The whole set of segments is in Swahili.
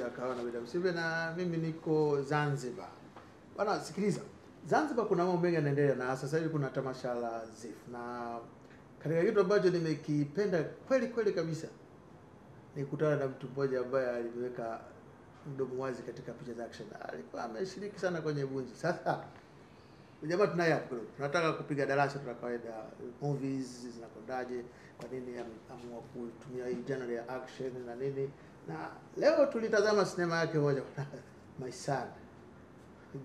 akawa na BWCB na mimi niko Zanzibar. Bwana sikiliza. Zanzibar kuna mambo mengi yanaendelea na sasa hivi kuna tamasha la ZIF na katika kitu ambacho nimekipenda kweli kabisa ni kukutana na mtu mmoja ambaye aliweka mdomo wazi katika picha za action. Alikuwa ameshiriki sana kwenye Bunji. Sasa jamaa tunaye hapo. Tunataka kupiga darasa tuna kawaida movies zinakwendaje, kwa nini ameamua kutumia hii genre ya action na nini. Na leo tulitazama sinema yake moja My Son.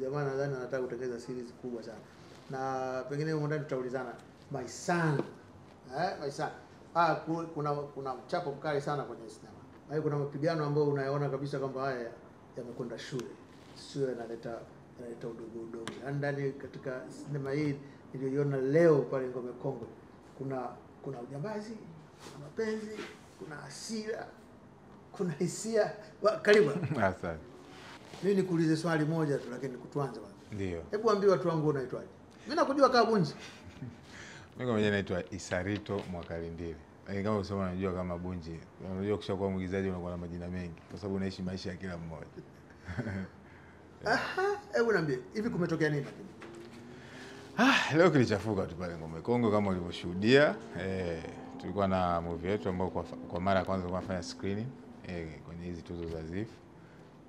Jamaa nadhani anataka kutengeneza series kubwa sana. Na pengine huko ndani tutaulizana My Son. My Son. Kuna mchapo mkali sana kwenye sinema. Hayo kuna mapigano ambayo unayaona kabisa kwamba haya yamekwenda shule. Sio yanaleta udogo. Ndani katika sinema hii niliyoiona leo pale Ngome Kongwe kuna ujambazi, kuna mapenzi, kuna hasira, kuna hisia. Karibu. Asante. Mimi nikuulize swali moja tu lakini kutuanze bwana. Ndio. Hebu ambie watu wangu unaitwaje? Mimi nakujua kama Bunji. Mimi mwenyewe naitwa Isarito Mwakalindile. Lakini kama usema unajua kama Bunji, unajua kushakuwa mwigizaji unakuwa na majina mengi kwa sababu unaishi maisha ya kila mmoja. Hebu niambie, hivi kumetokea nini lakini? Leo kilichafuka tu pale Ngome Kongwe kama ulivyoshuhudia. Tulikuwa na movie yetu ambayo kwa mara ya kwanza tunafanya screening kwenye hizi tuzo za ZIF.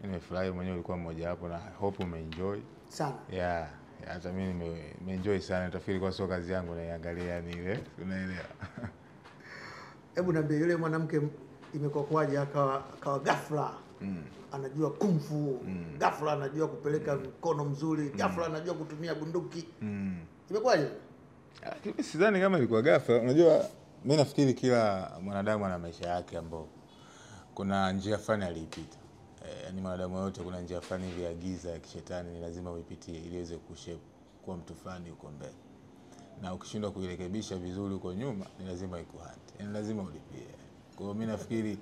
Nimefurahi mwenyewe, ulikuwa mmoja hapo na hope umeenjoy Sana. Yeah, hata mimi nimeenjoy sana. Nitafikiri kwa sio kazi yangu naiangalia yani ile, unaelewa. Hebu niambie yule mwanamke imekuwa kwaje akawa ghafla anajua kung fu, ghafla anajua kupeleka mkono mzuri, ghafla anajua kutumia bunduki. Imekwaje? Mimi sidhani kama ilikuwa ghafla. Unajua mimi nafikiri kila mwanadamu ana maisha yake ambao kuna njia fulani aliipita. Yaani mwanadamu wote kuna njia fulani hivi ya giza ya kishetani ni lazima uipitie ili iweze kushape kuwa mtu fulani uko mbele. Na ukishindwa kuirekebisha vizuri uko nyuma ni lazima ikuhante. Yaani lazima ulipie. Kwa hiyo mimi nafikiri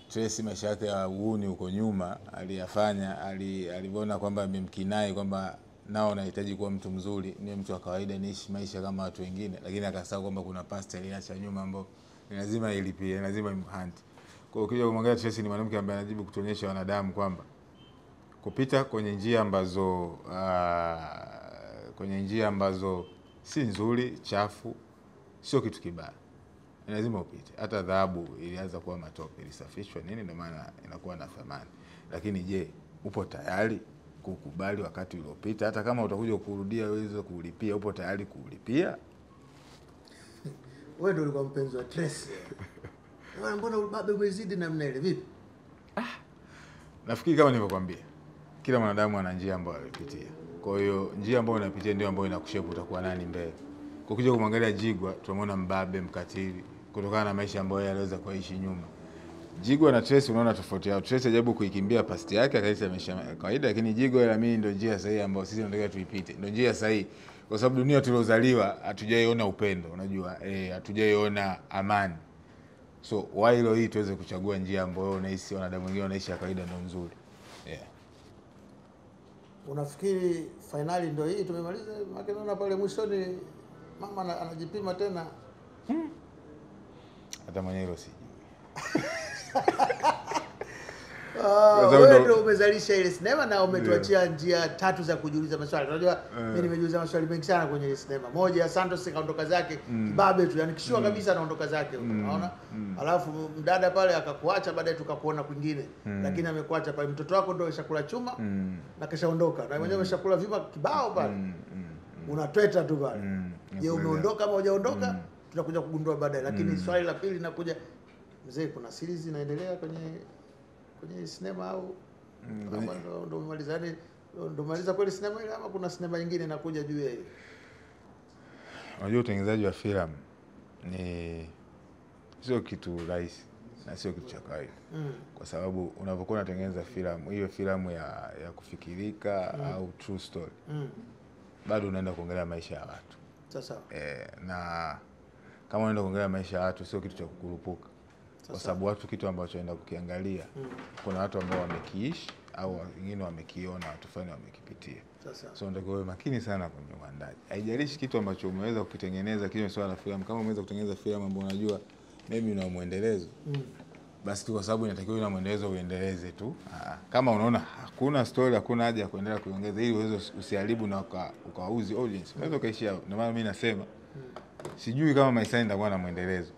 Tracy maisha yake ya uuni huko nyuma aliyafanya, aliona kwamba amemkinai kwamba nao nahitaji kuwa mtu mzuri, ni mtu wa kawaida niishi maisha kama watu wengine, lakini akasahau kwamba kuna past aliacha nyuma ambao ni lazima ilipie, ni lazima imhunt. Kwa hiyo ukija kumwangalia Tracy ni mwanamke ambaye anajibu kutuonyesha wanadamu kwamba kupita kwenye njia ambazo si nzuri, chafu, sio kitu kibaya. Ni lazima upite. Hata dhahabu ilianza kuwa matope, ilisafishwa nini ndio maana inakuwa na thamani. Lakini je, upo tayari kukubali wakati uliopita? Hata kama utakuja kurudia uweze kulipia, upo tayari kulipia? Wewe ndio ulikuwa mpenzi wa Tracy. Mbona ubabe umezidi namna ile vipi? Nafikiri kama nilivyokuambia, kila mwanadamu ana njia ambayo alipitia. Kwa hiyo njia ambayo unapitia ndio ambayo inakushape utakuwa nani mbele. Kwa kuja kumwangalia Jigwa, tunamwona mbabe mkatili kutokana na maisha ambayo yeye aliweza kuishi nyuma. Jigwa na Tracy unaona tofauti yao. Tracy ajabu kuikimbia past yake akaisha maisha kawaida, lakini Jigwa ila mimi ndio njia sahihi ambayo sisi tunataka tuipite. Ndio njia sahihi. Kwa sababu dunia tuliozaliwa hatujaiona upendo, unajua? Hatujaiona amani. So why leo hii tuweze kuchagua njia ambayo unahisi wanadamu wengine wanaishi ya kawaida ndio nzuri. Unafikiri finali ndio hii tumemaliza? Maana pale mwishoni mama anajipima tena. Hata mwenyewe hilo sijui. Wewe ndio umezalisha ile sinema na umetuachia njia tatu za kujiuliza maswali. Unajua mimi nimejiuliza maswali mengi sana kwenye ile sinema. Moja, Santos kaondoka zake kibabe tu, yani kishua kabisa anaondoka zake, unaona? Alafu mdada pale akakuacha, baadaye tukakuona kwingine. Lakini amekuacha pale, mtoto wako ndio shakula chuma na kishaondoka. Na mwenyewe ameshakula vima kibao pale. Unatweta tu pale. Je, umeondoka ama hujaondoka? Tutakuja kugundua baadaye. Lakini swali la pili linakuja, mzee, kuna series inaendelea kwenye sinema au ndio umemaliza? Yani ndio umemaliza kweli sinema ile ama kuna sinema nyingine inakuja juu ya hiyo? Unajua utengenezaji wa filamu ni sio kitu rahisi na sio kitu cha kawaida. Kwa sababu unapokuwa unatengeneza filamu, hiyo filamu ya kufikirika au true story, bado unaenda kuongelea maisha ya watu. Sasa na kama unaenda kuongelea maisha ya watu sio kitu cha kukurupuka. Kwa sababu watu kitu ambacho wanaenda kukiangalia, kuna watu ambao wamekiishi au wengine wamekiona, watu fulani wamekipitia. So ndio wewe makini sana kwenye uandaji. Haijalishi kitu ambacho umeweza kukitengeneza kile swala la filamu, kama umeweza kutengeneza filamu ambayo unajua maybe una muendelezo, basi tu kwa sababu inatakiwa ina mwendelezo uendeleze tu. Kama unaona hakuna story, hakuna haja ya kuendelea kuongeza ili uweze usiharibu na ukauzi audience, unaweza kaishia. Ndio maana mimi nasema sijui kama Maisani itakuwa na mwendelezo.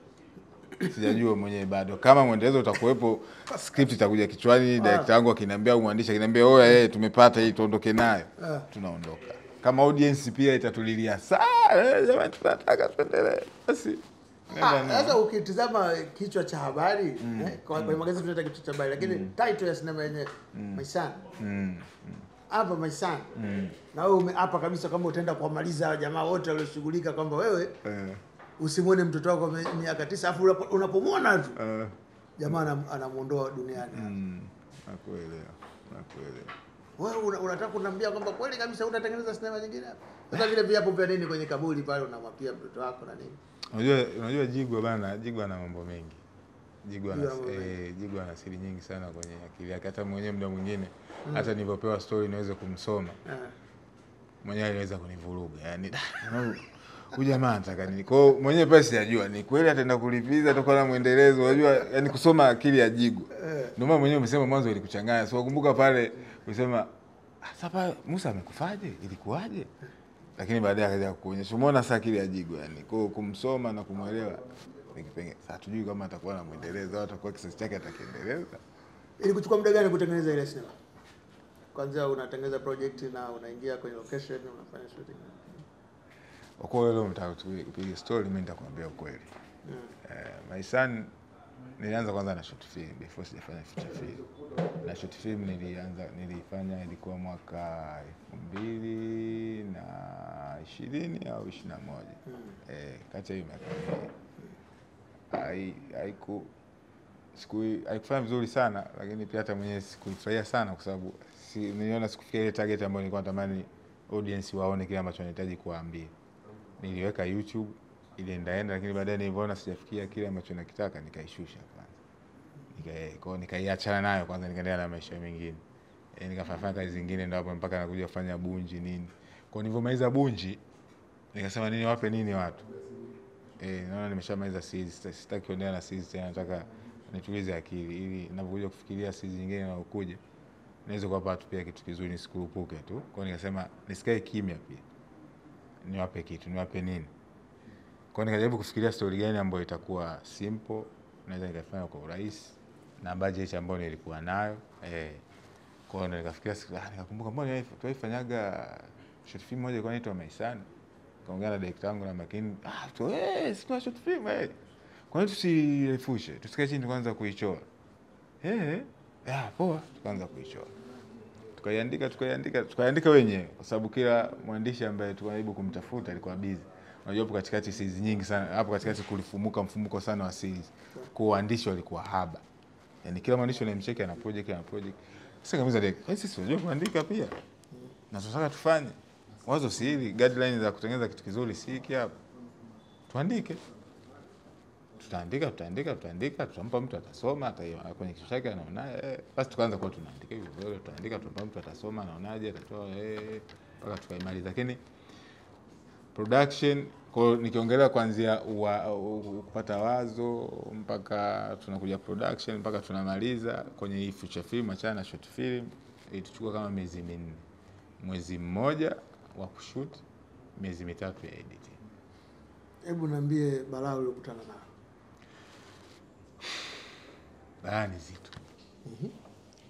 Sijajua mwenyewe bado. Kama mwendelezo utakuwepo, script itakuja kichwani, director wangu akiniambia au mwandishi akiniambia oya tumepata hii tuondoke nayo, tunaondoka. Kama audience pia itatulilia sana, jamani tunataka tuendelee. Basi sasa ukitizama kichwa cha habari kwa magazeti tunaita kichwa cha habari, lakini title ya sinema yenyewe Maisani. Hapa Maisani. Na wewe hapa kabisa kama utaenda kuwamaliza jamaa wote walioshughulika kwamba wewe usimwone mtoto wako miaka 9 afu unapomwona tu jamaa anamuondoa duniani. Nakuelewa. Wewe unataka kuniambia kwamba kweli kabisa utatengeneza sinema nyingine hapa? Sasa vile viapo vya nini kwenye kaburi pale unamwapia mtoto wako na nini? Unajua Jigwa bana, Jigwa ana mambo mengi. Jigwa ana siri nyingi sana kwenye akili yake. Hata mwenyewe muda mwingine hata nilipopewa story niweze kumsoma. Mwenyewe aliweza kunivuruga. Yaani huyu jamaa anataka nini? Kwa hiyo mwenyewe pia sijajua ni kweli ataenda kulipiza atakuwa na muendelezo. Unajua yani kusoma akili ya Jigwa. Ndio maana mwenyewe umesema mwanzo ilikuchanganya. So kumbuka pale unasema sasa Musa amekufaje? Ilikuwaje? Lakini baadaye akaja kuonyesha. Umeona sasa akili ya Jigwa yani. Kwa kumsoma na kumuelewa ni kipengele. Sasa tujui kama atakuwa na muendelezo au atakuwa kisasi chake atakiendeleza. Ili kuchukua muda gani kutengeneza ile sinema? Kwanza unatengeneza project na unaingia kwenye location unafanya shooting. Kwa hiyo leo mtaka tupige story, mimi nitakwambia ukweli. Maisani nilianza kwanza na short film before sijafanya feature film. Na short film nilifanya ilikuwa mwaka 2020 au 21. Kati ya hiyo miaka haikufanya vizuri sana, lakini pia hata mwenyewe sikuifurahia sana kwa sababu niliona sikufikia ile target ambayo nilikuwa natamani audience waone kile ambacho nahitaji kuwaambia. Niliweka YouTube ile ndaenda, lakini baadaye niliona sijafikia kile ambacho nakitaka nikaishusha kwanza. Nikaiachana nayo kwanza, nikaendelea na maisha mengine. Nikafanya kazi zingine ndio hapo mpaka nakuja kufanya Bunji nini. Kwa nilivyomaliza Bunji nikasema nini wape nini watu. Naona nimeshamaliza series, sitaki kuendelea na series tena, nataka nitulize akili ili ninapokuja kufikiria series nyingine na ukuje naweza kuwapa watu pia kitu kizuri, nisikurupuke tu. Kwa nikasema nisikae kimya pia. Niwape kitu, niwape nini. Kwa nikajaribu kufikiria story gani ambayo itakuwa simple, naweza nikafanya kwa urahisi na budget ambayo nilikuwa nayo. Kwa hiyo nikafikiria nikakumbuka mbona tuifanyaga short film moja ilikuwa inaitwa Maisani. Kaongea na director wangu na makini, sio short film kwa nini tusirefushe? Tusikae chini kwanza kuichora. Poa, tukaanza kuichora. Tukaiandika wenyewe kwa sababu kila mwandishi ambaye tunajaribu kumtafuta alikuwa busy. Unajua hapo katikati series nyingi sana. Hapo katikati mfumuko sana wa series. Kwa waandishi walikuwa haba. Yaani kila mwandishi anamcheki ana project. Sasa kamiza direct. Sisi tunajua kuandika pia. Na tunataka tufanye. Wazo si hili, guidelines za kutengeneza kitu kizuri si hiki hapa. Tuandike. Tutaandika, tutampa mtu atasoma, hata kwenye kichwa chake anaona basi tukaanza kwa tunaandika hivyo, tuandika, tutampa mtu atasoma, anaonaje, atatoa mpaka tukaimaliza. Lakini production kwa nikiongelea kuanzia kupata wazo mpaka tunakuja production mpaka tunamaliza kwenye hii feature film, achana na short film, ilichukua kama miezi 4. Mwezi mmoja wa kushoot, miezi 3 ya editing. Hebu niambie balaa uliyokutana nalo. Balaa ni zito.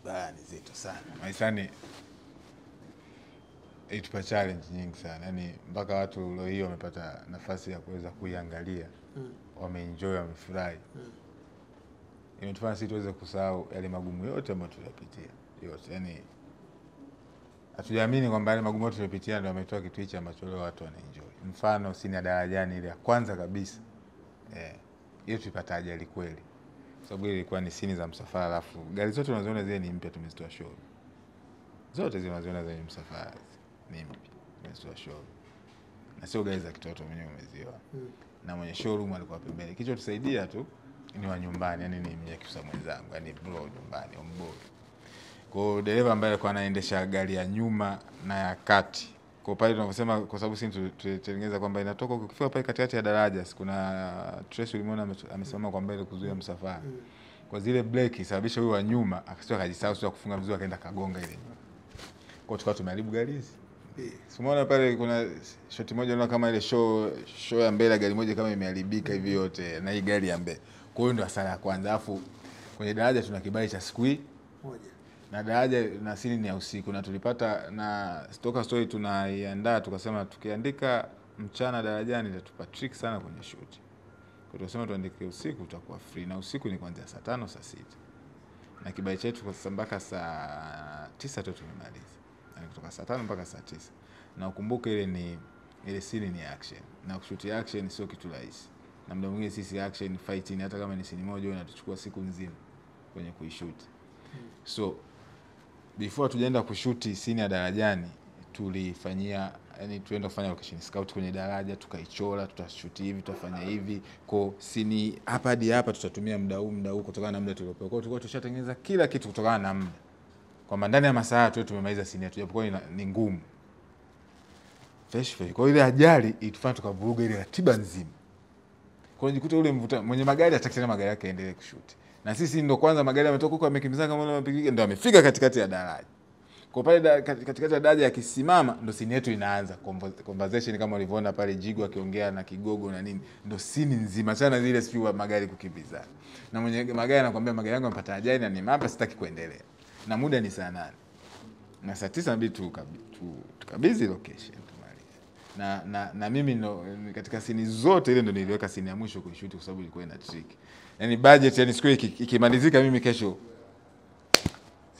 Balaa ni zito sana. Maisani itupa challenge nyingi sana. Yaani mpaka watu leo hii wamepata nafasi ya kuweza kuiangalia. Wameenjoy, wamefurahi. Imetufanya sisi tuweze kusahau yale magumu yote ambayo tuliyapitia. Yote. Yaani hatujaamini kwamba yale magumu yote tuliyopitia ndio yametoa kitu hichi ambacho leo watu wanaenjoy. Mfano Sini ya Darajani ile ya kwanza kabisa. Hiyo tulipata ajali kweli. Sababu ile ilikuwa ni scene za msafara, alafu gari zote unaziona zile ni mpya, tumezitoa show. Zote zile unaziona zenye msafara ni mpya, tumezitoa show. Na sio gari za kitoto mwenyewe umeziona. Na mwenye showroom alikuwa pembeni. Kicho tusaidia tu ni wa nyumbani, yani ni Mnyakyusa mwenzangu, yani bro nyumbani, omboi. Kwa dereva ambaye alikuwa anaendesha gari ya nyuma na ya kati. Kwa pale tunavyosema kwa sababu sisi tutengeneza kwamba inatoka ukifika pale katikati ya daraja, kuna Trace ulimuona amesimama kwa mbele kuzuia msafara. kwa zile break sababisha huyo wa nyuma akasema akajisahau sio kufunga vizuri akaenda kagonga ile. Kwa hiyo tumeharibu gari hizi. Umeona pale kuna shoti moja unaona kama ile show ya mbele gari moja kama imeharibika hivi yote na hii gari ya mbele. Kwa hiyo ndio hasara ya kwanza. Alafu kwenye daraja tuna kibali cha siku moja. Na daraja na siri ni ya usiku na tulipata na story tunaiandaa tukasema tukiandika mchana darajani itatupa trick sana kwenye shoot. Kwa tunasema tuandike usiku utakuwa free na usiku ni kuanzia saa 5 saa 6. Na kibali chetu kwa sasa mpaka saa 9 tu tumemaliza. Yani kutoka saa 5 mpaka saa 9. Na ukumbuke ile scene ni action. Na kushoot action sio kitu rahisi. Na muda mwingine sisi action fighting hata kama ni scene moja inatuchukua siku nzima kwenye kuishoot. So before tujaenda kushoot scene ya darajani tulifanyia yani tuenda kufanya location scout kwenye daraja tukaichora tutashoot hivi tutafanya hivi kwa scene hapa hadi hapa tutatumia muda huu kutokana na muda tuliopewa. Kwa hiyo tulikuwa tushatengeneza kila kitu kutokana na muda. Kwa ndani ya masaa tu tumemaliza scene yetu japokuwa ni ngumu. Fresh. Kwa hiyo ile ajali itufanya tukavuruga ile ratiba nzima. Kwa hiyo jikuta ule mvuta mwenye magari atakitana magari yake endelee kushoot. Na sisi ndo kwanza magari yametoka huko yamekimbizana kama wale mapigike ndo amefika katikati ya daraja. Kwa pale katikati ya daraja yakisimama ndo scene yetu inaanza conversation kama ulivyoona pale Jigo akiongea na Kigogo na nini ndo scene nzima sana zile sio magari kukimbizana. Na mwenye magari anakuambia magari yangu yamepata ajali na ni hapa sitaki kuendelea. Na muda ni saa 8. Na saa 9 inabidi tukabidhi location tumalize. Na mimi ndo katika scene zote ile ndo niliweka scene ya mwisho kuishoot kwa sababu ilikuwa ina trick. Yani budget yani siku ikimalizika mimi kesho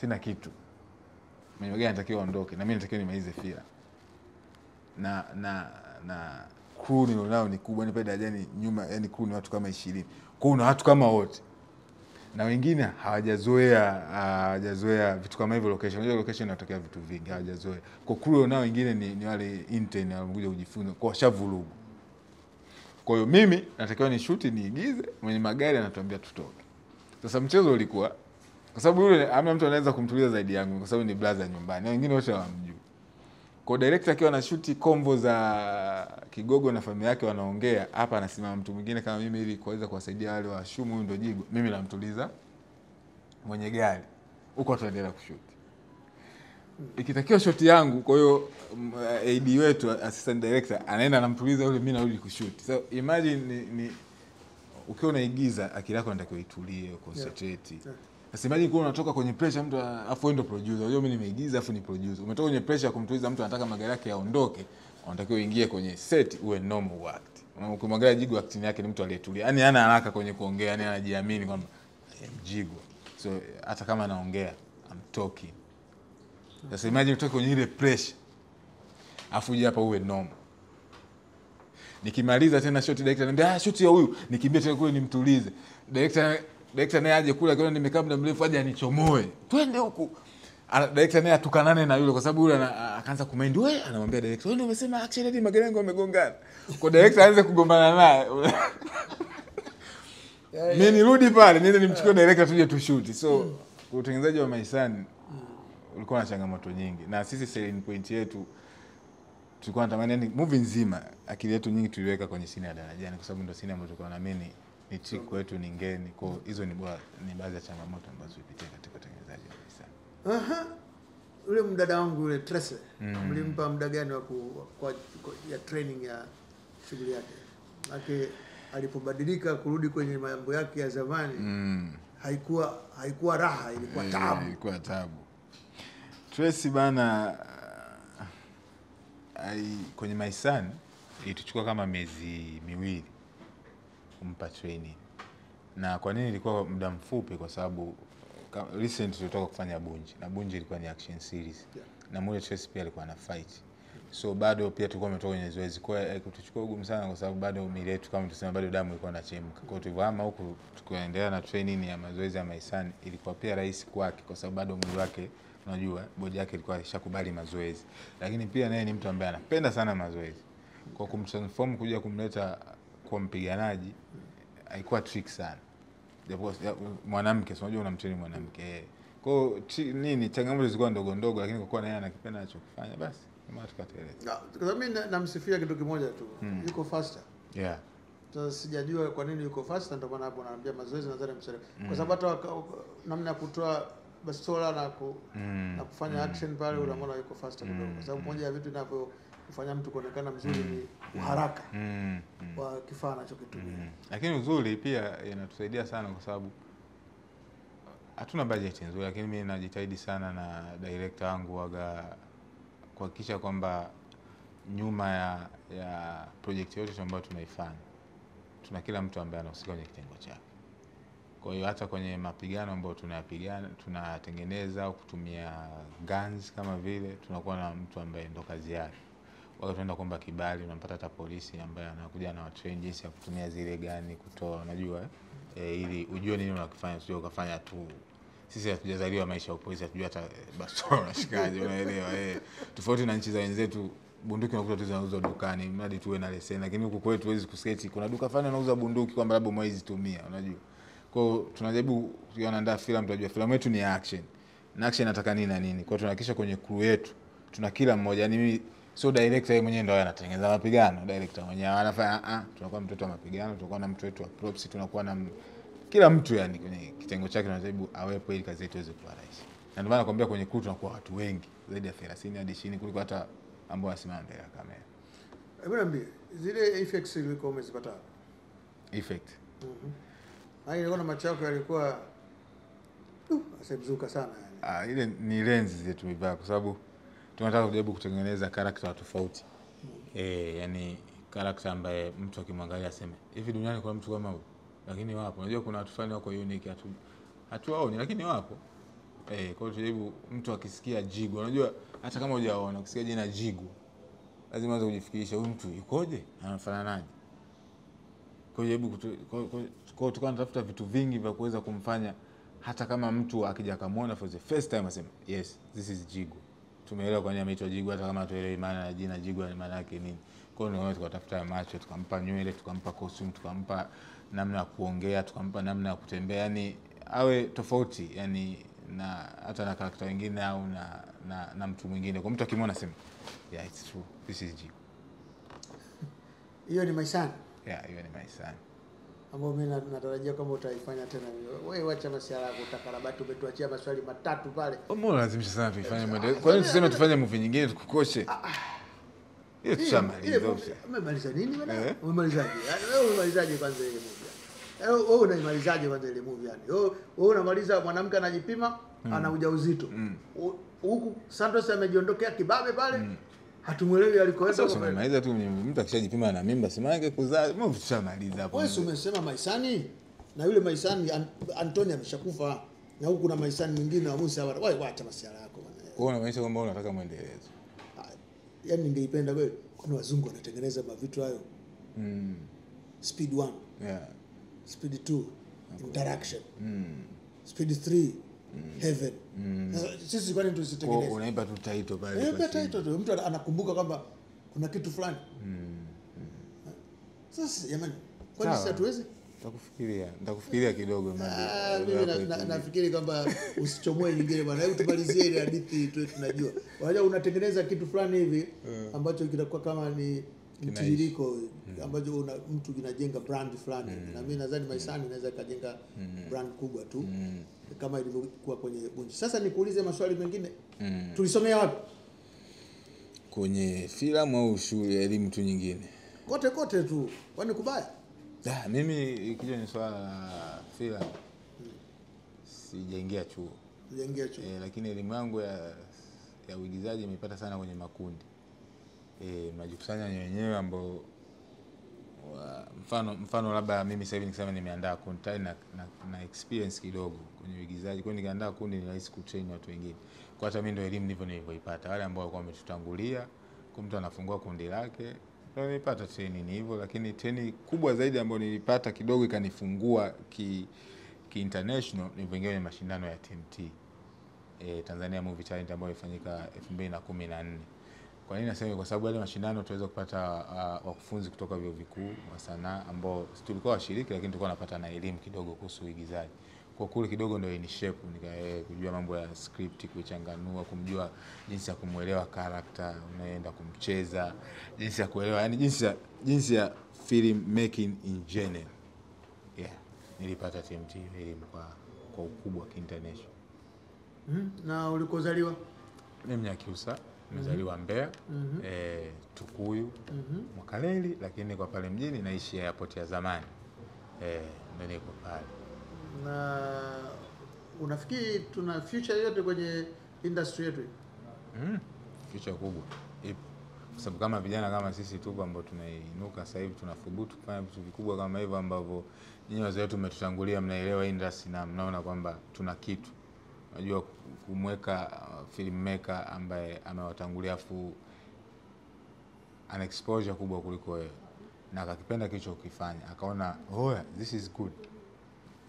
sina kitu. Mwenye gari anatakiwa aondoke na mimi natakiwa nimalize fila. Na crew nilionao ni kubwa ni pale darajani nyuma yani crew ni watu kama 20. Kwa hiyo watu kama wote. Na wengine hawajazoea vitu kama hivyo location. Unajua location inatokea vitu vingi hawajazoea. Kwa crew nao wengine ni wale intern wanakuja kujifunza kwa shavurugu. Kwa hiyo mimi natakiwa ni shoot niigize mwenye magari anatuambia tutoke. Sasa mchezo ulikuwa kwa sababu yule hamna mtu anaweza kumtuliza zaidi yangu kwa sababu ni brother nyumbani. Na wengine wote hawamjui. Kwa director akiwa na shoot combo za Kigogo na familia yake wanaongea, hapa anasimama mtu mwingine kama mimi ili kuweza kuwasaidia wale washumu huyu ndio Jigo. Mimi namtuliza mwenye gari. Huko tuendelea kushoot. Ikitakiwa shot yangu kwa hiyo AD wetu assistant director anaenda anamtuliza yule mimi narudi kushoot. So imagine ni ukiwa unaigiza akili yako inatakiwa itulie, concentrate. Sasa imagine kwa unatoka kwenye pressure mtu afu wewe ndio producer. Unajua mimi nimeigiza afu ni producer. Umetoka kwenye pressure ya kumtuliza mtu anataka magari yake yaondoke, unatakiwa uingie kwenye set uwe normal act. Ukimwangalia Jigo acting yake ni mtu aliyetulia. Yaani hana haraka kwenye kuongea, yaani anajiamini kwamba Jigo. So hata kama anaongea, I'm talking. Sasa imagine utoke kwenye ile pressure. Afu uje hapa uwe normal. Nikimaliza tena shot director ananiambia shot ya huyu, nikimbia tena kule nimtulize. Director naye aje kula akiona nimekaa muda mrefu aje anichomoe. Twende huku. Director naye atukanane na yule kwa sababu yule akaanza kumind wewe anamwambia director wewe ndio umesema action hadi magari yangu yamegongana. Kwa director aanze kugombana naye. Mimi nirudi pale niende nimchukue director tuje tu shoot. So utengenezaji wa Maisani ulikuwa na changamoto nyingi na sisi selling point yetu tulikuwa tunatamani yani movie nzima akili yetu nyingi tuliweka kwenye scene ya darajani kwa sababu ndio scene ambayo tulikuwa naamini ni trick kwetu ni ngeni. Kwa hizo ni baadhi ya changamoto ambazo tulipitia katika utengenezaji wa Maisani. Ule mdada wangu ule Trace mlimpa muda gani wa ya training ya shughuli yake? Maana alipobadilika kurudi kwenye mambo yake ya zamani haikuwa raha, ilikuwa taabu. Ilikuwa taabu. Trace bana kwenye Maisani ilituchukua kama miezi 2 kumpa training. Na kwa nini ilikuwa muda mfupi? Kwa sababu recent tulitoka kufanya Bunji na Bunji ilikuwa ni action series. Na mmoja Trace pia alikuwa na fight. So bado pia tulikuwa tumetoka kwenye zoezi. Kwa hiyo kutuchukua ugumu sana kwa sababu bado miili yetu kama tuseme bado damu ilikuwa inachemka. Kwa hiyo tulivyohama huku tukaendelea na training ya mazoezi ya Maisani ilikuwa pia rahisi kwake kwa sababu bado mwili wake unajua body yake ilikuwa ishakubali mazoezi. Lakini pia naye ni mtu ambaye anapenda sana mazoezi. Kwa kumtransform kuja kumleta kwa mpiganaji haikuwa trick sana. Japo mwanamke unajua unamtrain mwanamke. Kwa hiyo nini changamoto zilikuwa ndogo ndogo lakini kwa kuwa naye anakipenda anachokifanya basi kama tukateleza. Kwa sababu mimi namsifia kitu kimoja tu. Yuko faster. Yeah. Sasa sijajua kwa nini yuko fast, ndio maana hapo naambia mazoezi nadhani mchelewa. Kwa sababu hata namna ya kutoa bastola na kufanya action pale unamwona yuko fast kidogo. Kwa sababu moja ya vitu vinavyofanya mtu kuonekana mzuri ni uharaka wa kifaa anachokitumia. Lakini uzuri pia inatusaidia sana kwa sababu hatuna budget nzuri, lakini mimi najitahidi sana na director wangu waga kuhakikisha kwamba nyuma ya project yote ambayo tunaifanya tuna kila mtu ambaye anahusika kwenye kitengo chake. Kwa hiyo hata kwenye mapigano ambayo tunatengeneza au kutumia guns kama vile, tunakuwa na mtu ambaye ndo kazi yake. Wao tunaenda kuomba kibali, unampata hata polisi ambaye anakuja na train jinsi ya kutumia zile gani kutoa, unajua ili ujue nini unakifanya, usije ukafanya tu. Sisi hatujazaliwa maisha ya polisi, hatujua hata bastola unashikaje, unaelewa tofauti na nchi za wenzetu. Bunduki unakuta tu zinauzwa dukani mradi tuwe na leseni, lakini huku kwetu huwezi kusketi kuna duka fulani anauza bunduki kwamba labda mwezi tumia, unajua. Kwa hiyo tunajaribu kuandaa filamu, tunajua filamu yetu ni action. Na action inataka nini na nini. Kwa hiyo tunahakikisha kwenye crew yetu tuna kila mmoja, yani mimi sio director yeye mwenyewe ndio anatengeneza mapigano, director mwenyewe anafanya tunakuwa mtoto wa mapigano, tunakuwa na mtu wetu wa props, tunakuwa na kila mtu yani kwenye kitengo chake tunajaribu awepo ili kazi yetu iweze kuwa rahisi. Na ndio maana nakwambia kwenye crew tunakuwa watu wengi zaidi ya 30 hadi 20 kuliko hata ambao wasimama mbele ya kamera. Hebu niambie, zile effects ilikuwa umezipata? Effect. Ilikuwa na macho yako yalikuwa asemzuka sana yani. Ile ni lens zetu vibaya kwa sababu tunataka kujaribu kutengeneza character tofauti. Yani character ambaye mtu akimwangalia aseme, hivi duniani kuna mtu kama huyu? Lakini wapo. Unajua kuna watu fulani wako unique hatuwaoni lakini wapo. Kwa hiyo tujaribu mtu akisikia Jigu, unajua hata kama hujaona ukisikia jina Jigu lazima uanze kujifikirisha huyu mtu yukoje, anafananaje. Kwa hiyo kwa tunatafuta vitu vingi vya kuweza kumfanya hata kama mtu akija kumuona for the first time aseme yes this is Jigu. Tumeelewa kwa nini ameitwa Jigu hata kama tuelewi maana ya jina Jigu ni maana yake nini. Kwa hiyo ndio tukatafuta macho, tukampa nywele, tukampa costume, tukampa namna ya kuongea, tukampa namna ya kutembea, yani awe tofauti yani na hata na karakta wengine au na mtu mwingine. Kwa mtu akimwona sema yeah it's true this is Jigu. Hiyo ni maisani? Yeah, hiyo ni maisani. Ambao mimi natarajia kama utaifanya tena. Wewe acha masuala yako, utakarabati, umetuachia maswali matatu pale. Mbona lazimisha sana tuifanye mwende? Kwa nini tuseme tufanye movie nyingine tukukoshe? Hiyo tushamaliza. Umemaliza nini bwana? Umemalizaje? Wewe umemalizaje kwanza ile movie? Wewe unaimalizaje kwanza ile movie yani? Wewe unamaliza mwanamke anajipima ana ujauzito. Huku Santos amejiondokea kibabe pale. Hatumuelewi alikoenda. Sasa umemaliza tu, mtu akishajipima na mimba simange kuzaa, mbona tushamaliza hapo. Wewe umesema maisani na yule maisani Antonio ameshakufa na huku kuna maisani mwingine wa Musa. Wewe acha masuala yako bwana. Wewe unamaanisha kwamba unataka muendelezo. Yaani ningeipenda kweli kuna wazungu wanatengeneza mavitu hayo. Speed 1. Yeah. Speed 2. Interaction. Speed 3. Heaven. Sisi kwani tusitengeneze? Unaipa tu title pale. Unaipa title tu. Mtu anakumbuka kwamba kuna kitu fulani. Sasa jamani, kwani sisi hatuwezi? Nitakufikiria kidogo mimi nafikiri kwamba usichomoe nyingine bwana. Hebu tumalizie ile hadithi tu tunajua. Unajua unatengeneza kitu fulani hivi ambacho kitakuwa kama ni mtiririko ambacho mtu kinajenga brand fulani. Na mimi nadhani maisani inaweza kajenga brand kubwa tu. Kama ilivyokuwa kwenye Bunji. Sasa nikuulize maswali mengine. Tulisomea wapi? Kwenye filamu au shule ya elimu tu nyingine? Kote tu. Kwani kubaya? Mimi ikija ni swala la filamu sijaingia chuo. Lakini elimu yangu ya uigizaji nimepata sana kwenye makundi. Majikusanya wenyewe ambao mfano labda mimi sasa hivi nikisema nimeandaa kundi na experience kidogo kwenye uigizaji, kwa nikaandaa kundi ni rahisi kutrain watu wengine. Kwa hata mimi ndio elimu ndivyo nilivyoipata. Wale ambao walikuwa wametutangulia, kwa mtu anafungua kundi lake, ndio nilipata training hivyo. Lakini training kubwa zaidi ambayo nilipata kidogo ikanifungua ki international ni kwenye mashindano ya TMT, Tanzania Movie Talent ambayo ilifanyika 2014. Kwa nini nasema? Kwa sababu wale mashindano tuweza kupata wakufunzi kutoka vyuo vikuu wa sanaa ambao tulikuwa washiriki, lakini tulikuwa tunapata na elimu kidogo kuhusu uigizaji. kwa kule kidogo ndio ni shape kujua mambo ya script, kuchanganua, kumjua jinsi ya kumuelewa character unaenda kumcheza, jinsi ya kuelewa, yani jinsi ya film making in general. Nilipata TMT elimu kwa ukubwa international. Na ulikozaliwa? Mimi Nyakyusa, nimezaliwa Mbeya, Tukuyu, Mwakaleli, lakini kwa pale mjini naishi airport ya zamani. Ndio niko pale. Na unafikiri tuna future yote kwenye industry yetu? Future kubwa ipo. Kwa sababu kama vijana kama sisi tu ambao tunainuka sasa hivi tunathubutu kufanya vitu vikubwa kama hivyo ambavyo nyinyi wazee wetu mmetutangulia, mnaelewa industry na mnaona kwamba tuna kitu. Unajua kumweka filmmaker ambaye amewatangulia afu ana exposure kubwa kuliko wewe na akakipenda kicho ukifanya, akaona this is good,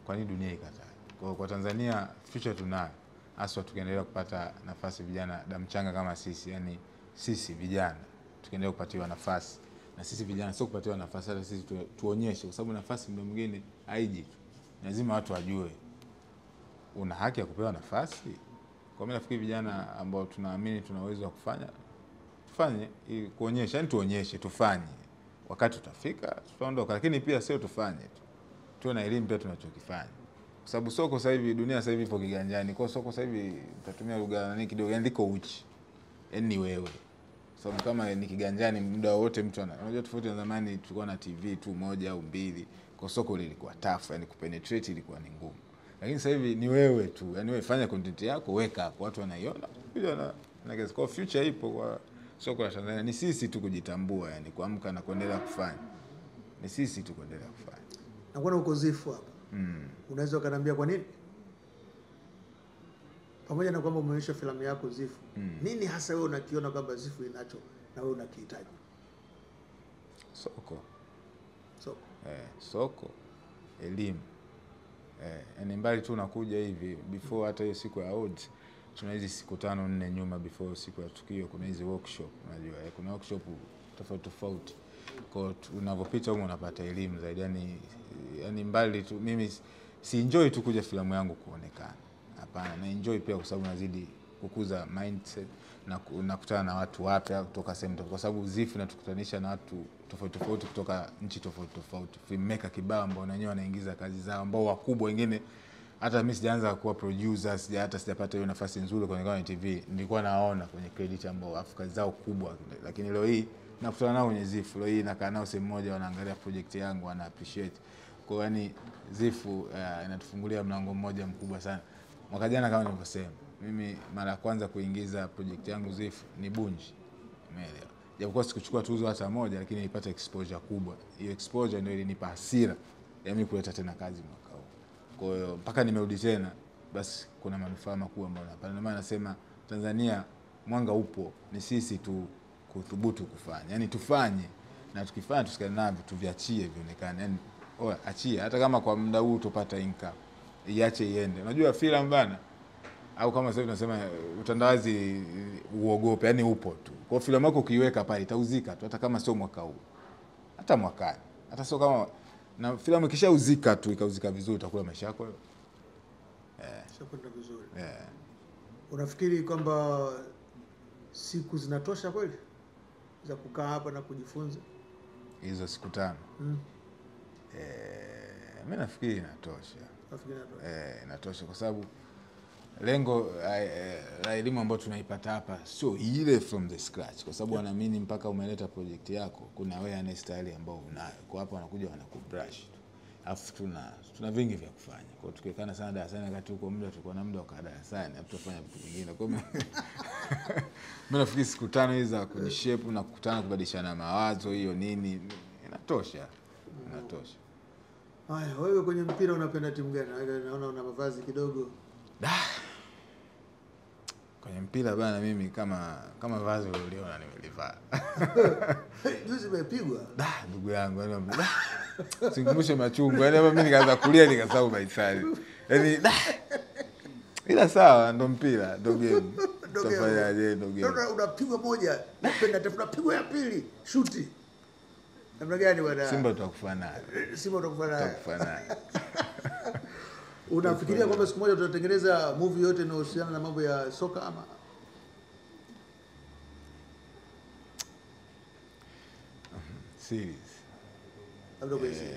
kwa nini dunia ikataa? Kwa Tanzania future tunayo, hasa tukiendelea kupata nafasi vijana damchanga kama sisi, yani sisi vijana tukiendelea kupatiwa nafasi, na sisi vijana sio kupatiwa nafasi, hata sisi tuonyeshe, kwa sababu nafasi ndio mwingine haiji tu, lazima watu wajue una haki ya kupewa nafasi. Kwa mimi nafikiri vijana ambao tunaamini tuna uwezo wa kufanya, tufanye ili kuonyesha, yani tuonyeshe, tufanye. Wakati utafika tutaondoka, lakini pia sio tufanye tu. Tuwe na elimu pia tunachokifanya. Kwa sababu soko sasa hivi, dunia sasa hivi ipo kiganjani. Kwa soko sasa hivi tutatumia lugha nani kidogo, yani liko uchi. Yani wewe. Kwa sababu kama ni kiganjani muda wote mtu unajua tofauti na zamani tulikuwa na TV tu moja au mbili. Kwa soko lilikuwa tough, yani kupenetrate ilikuwa ni ngumu. Lakini sasa hivi ni wewe tu. Yani wewe fanya content yako, weka hapo, watu wanaiona. Kuja na kwa future ipo kwa soko la Tanzania. Ni sisi tu kujitambua, yani kuamka na kuendelea kufanya. Ni sisi tu kuendelea kufanya. Na kuna uko Zifu hapa. Unaweza ukaniambia kwa nini? Pamoja na kwamba umeonyesha filamu yako Zifu. Nini hasa wewe unakiona kwamba Zifu inacho na wewe unakihitaji? Soko. Soko. Elimu. Yani mbali tu unakuja hivi before hata hiyo siku ya awards, tuna hizi siku 5-4 nyuma before siku ya tukio kuna hizi workshop, unajua kuna workshop tofauti. Kwa unavyopita huko unapata elimu zaidi, yani mbali tu mimi si enjoy tu kuja filamu yangu kuonekana. Hapana, na enjoy pia kwa sababu nazidi kukuza mindset na nakutana na watu wapya kutoka sehemu tofauti, kwa sababu Zifu inatukutanisha na watu tofauti kutoka nchi tofauti. Filmmaker kibao ambao wenyewe wanaingiza kazi zao, ambao wakubwa wengine hata mimi sijaanza kuwa producer, sijapata hiyo nafasi nzuri kwenye TV, nilikuwa naona kwenye credit ambao kazi zao kubwa, lakini leo hii nakutana nao kwenye Zifu. Leo hii nakaa nao sehemu moja, wanaangalia project yangu, wana appreciate. Kwa yani Zifu inatufungulia mlango mmoja mkubwa sana. Mwaka jana kama nilivyosema, mimi mara ya kwanza kuingiza project yangu Zifu ni Bunji. Umeelewa? Japokuwa sikuchukua tuzo hata moja, lakini nilipata exposure kubwa. Hiyo exposure ndio ilinipa hasira ya mimi kuleta tena kazi mwaka huu. Kwa hiyo mpaka nimerudi tena, basi kuna manufaa makubwa ambayo napata. Ndio maana nasema Tanzania mwanga upo, ni sisi tu kuthubutu kufanya. Yani tufanye, na tukifanya tusikane navyo, tuviachie vionekane. Yani achia, hata kama kwa muda huu tupata income, iache iende. Unajua filamu bana, au kama sasa tunasema utandawazi uogope, yani upo tu. Kwa filamu yako ukiiweka pale itauzika tu, hata kama sio mwaka huu, hata mwakani, hata sio kama na filamu ikishauzika tu, ikauzika vizuri, utakula maisha yako shakwenda vizuri. Unafikiri kwamba siku zinatosha kweli za kukaa hapa na kujifunza hizo siku 5? Mimi nafikiri inatosha. Inatosha kwa sababu lengo la elimu ambayo tunaipata hapa sio ile from the scratch, kwa sababu wanaamini mpaka umeleta project yako kuna awareness style ambao unayo. Kwa hapo wanakuja wanakubrush. Alafu tuna vingi vya kufanya. Kwa tukikana sana darasani, wakati huko muda tulikuwa na muda wa kukaa darasani, hatufanya vitu vingine. Kwa mimi nafikiri siku 5 hizi za kujishape na kukutana, kubadilishana mawazo, hiyo nini inatosha. Haya, wewe kwenye mpira unapenda timu gani? Naona una mavazi kidogo. Kwenye mpira bana, mimi kama vazi uliona nimelivaa. Juzi umepigwa. Ndugu yangu, sikumbushe machungu. Yani mimi nikaanza kulia nikasahau baisali. Yani ila sawa, ndo mpira, ndo game. Tafanyaje ndo game. Unapigwa moja, napenda tunapigwa ya pili, shuti. Namna gani bwana? Simba tutakufa naye. Simba tutakufa naye. Unafikiria kwamba siku moja tutatengeneza movie yote inayohusiana na mambo ya soka ama? Series.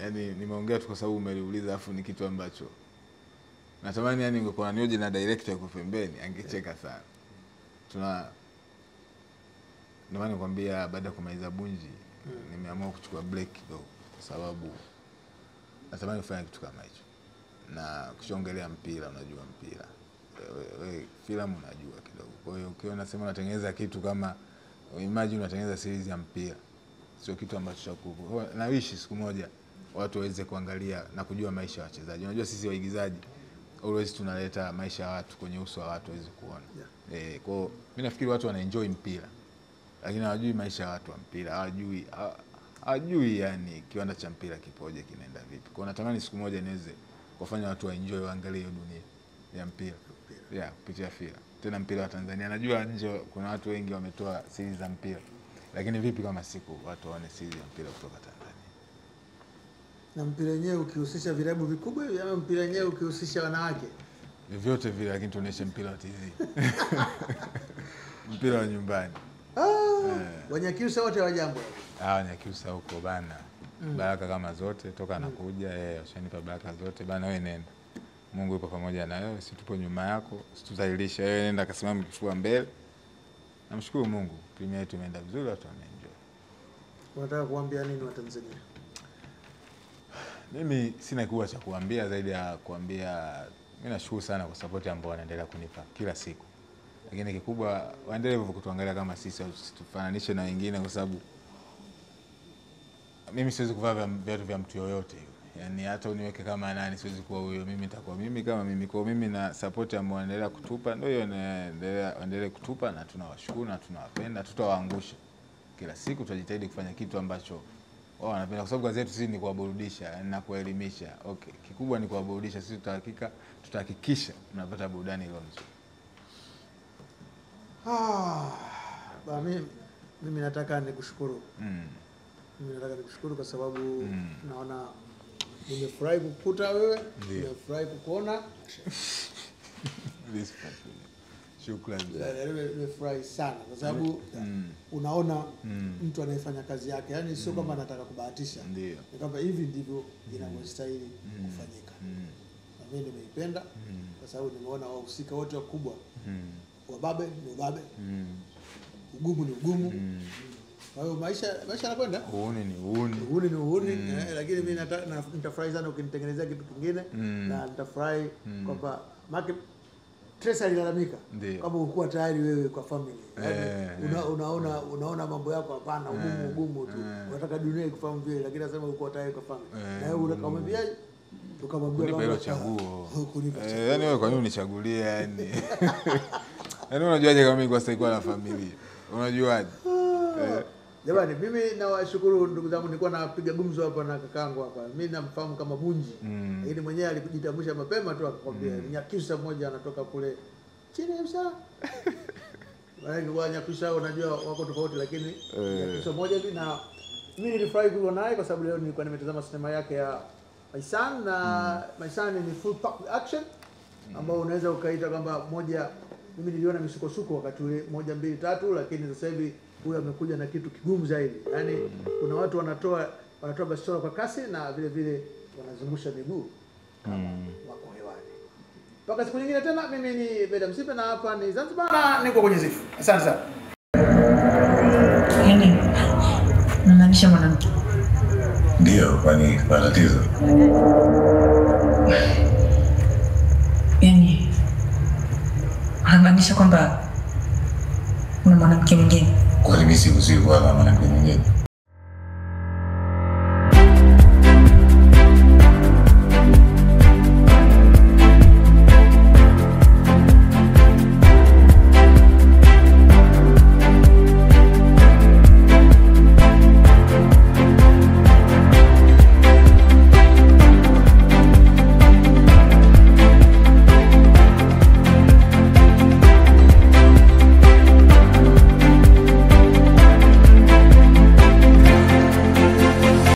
Yani nimeongea tu kwa sababu umeliuliza, afu ni kitu ambacho natamani yani ungekuwa nioje na director yuko pembeni angecheka sana. Ndio maana nikwambia baada ya kumaliza Bunji nimeamua kuchukua break kidogo kwa sababu natamani kufanya kitu kama hicho. Na kushongelea mpira, unajua mpira. Wewe filamu unajua kidogo. Kwa hiyo ukiona nasema unatengeneza kitu kama imagine unatengeneza series ya mpira. Sio kitu ambacho cha kuku. Na wishi siku moja watu waweze kuangalia na kujua maisha ya wachezaji. Unajua sisi waigizaji always tunaleta maisha ya watu kwenye uso wa watu waweze kuona. Kwa hiyo mimi nafikiri watu wanaenjoy mpira. Lakini hawajui maisha ya watu wa mpira. Hawajui yani kiwanda cha mpira kipoje kinaenda vipi. Kwa hiyo natamani siku moja niweze kufanya watu waenjoy waangalie hiyo dunia ya mpira. Kupitia filamu. Tena mpira wa Tanzania. Najua nje kuna watu wengi wametoa series za mpira. Lakini vipi kama siku watu waone series ya mpira kutoka Tanzania? Na mpira wenyewe ukihusisha vilabu vikubwa ama mpira wenyewe ukihusisha wanawake? Vyote vile, lakini tuoneshe mpira wa TV. Mpira wa nyumbani. Wanyakyusa wote wa jambo. Wanyakyusa huko bana. Baraka kama zote toka anakuja washanipa baraka zote bana, wewe nenda. Mungu yupo pamoja na wewe, si tupo nyuma yako, situdhalilisha. Wewe nenda kasimama kifua mbele. Namshukuru Mungu, premier yetu imeenda vizuri, watu wameenjoy. Unataka kuambia nini wa Tanzania? Mimi sina kikubwa cha kuambia zaidi ya kuambia mimi nashukuru sana kwa support ambayo wanaendelea kunipa kila siku. Lakini kikubwa waendelee kutuangalia kama sisi, tufananishe na wengine kwa sababu mimi siwezi kuvaa viatu vya mtu yoyote. Yaani hata uniweke kama nani siwezi kuwa huyo, mimi nitakuwa mimi kama mimi. Kwa mimi na support ambayo wanaendelea kutupa ndio hiyo, endelee kutupa na tunawashukuru na tunawapenda, tutawaangusha. Kila siku tutajitahidi kufanya kitu ambacho wao wanapenda kwa sababu kazi yetu sisi ni kuwaburudisha na kuwaelimisha. Kikubwa ni kuwaburudisha, sisi tutahakikisha mnapata burudani ile nzuri. Mimi nataka nikushukuru. Mimi nataka nikushukuru kwa sababu naona nimefurahi kukuta wewe, nimefurahi kukuona. Shukrani. Nimefurahi sana kwa sababu unaona mtu anayefanya kazi yake, yani sio kama anataka kubahatisha. Ndio. Ni kama hivi ndivyo inavyostahili kufanyika. Na mimi nimeipenda kwa sababu nimeona wahusika wote wakubwa. Wababe ni wababe. Ugumu ni ugumu. Kwa hiyo maisha yanakwenda. Uuni ni uuni. Lakini mimi nitafurahi sana ukinitengenezea kitu kingine na nitafurahi kwamba Trace alilalamika kama ukuwa tayari wewe kwa family. Unaona mambo yako hapana, ugumu tu. Unataka dunia ikufahamu vile, lakini anasema ukuwa tayari kwa family. Na wewe unakamwambiaje? Tukamwambia kama hilo chaguo. Yaani wewe kwa nini unichagulie yani? Yaani unajuaje kama mimi kwa sasa na familia? Unajuaje? Jamani, mimi nawashukuru ndugu zangu, nilikuwa napiga gumzo hapa na kakaangu hapa. Mimi namfahamu kama Bunji. Lakini mwenyewe alijitambulisha mapema tu akakwambia Nyakyusa mmoja anatoka kule chini kabisa. Wale Nyakyusa unajua wako tofauti, lakini Nyakyusa mmoja hivi. Na mimi nilifurahi kuwa naye kwa sababu leo nilikuwa nimetazama sinema yake ya Maisan, na Maisan ni full pack action ambao unaweza ukaita kwamba moja. Mimi niliona misukosuko wakati ule 1 2 3, lakini sasa hivi huyu amekuja na kitu kigumu zaidi. Yaani kuna watu wanatoa bastola kwa kasi na vile vile wanazungusha miguu kama wako hewani. Mpaka siku nyingine tena, mimi ni Beda Msipe na hapa ni Zanzibar na niko kwenye Zifu. Asante sana. Yaani unamaanisha mwanamke? Ndio, kwani kuna tatizo? Yaani unamaanisha kwamba una mwanamke mwingine? Kwa nini sikusiku wala mwanamke mwingine?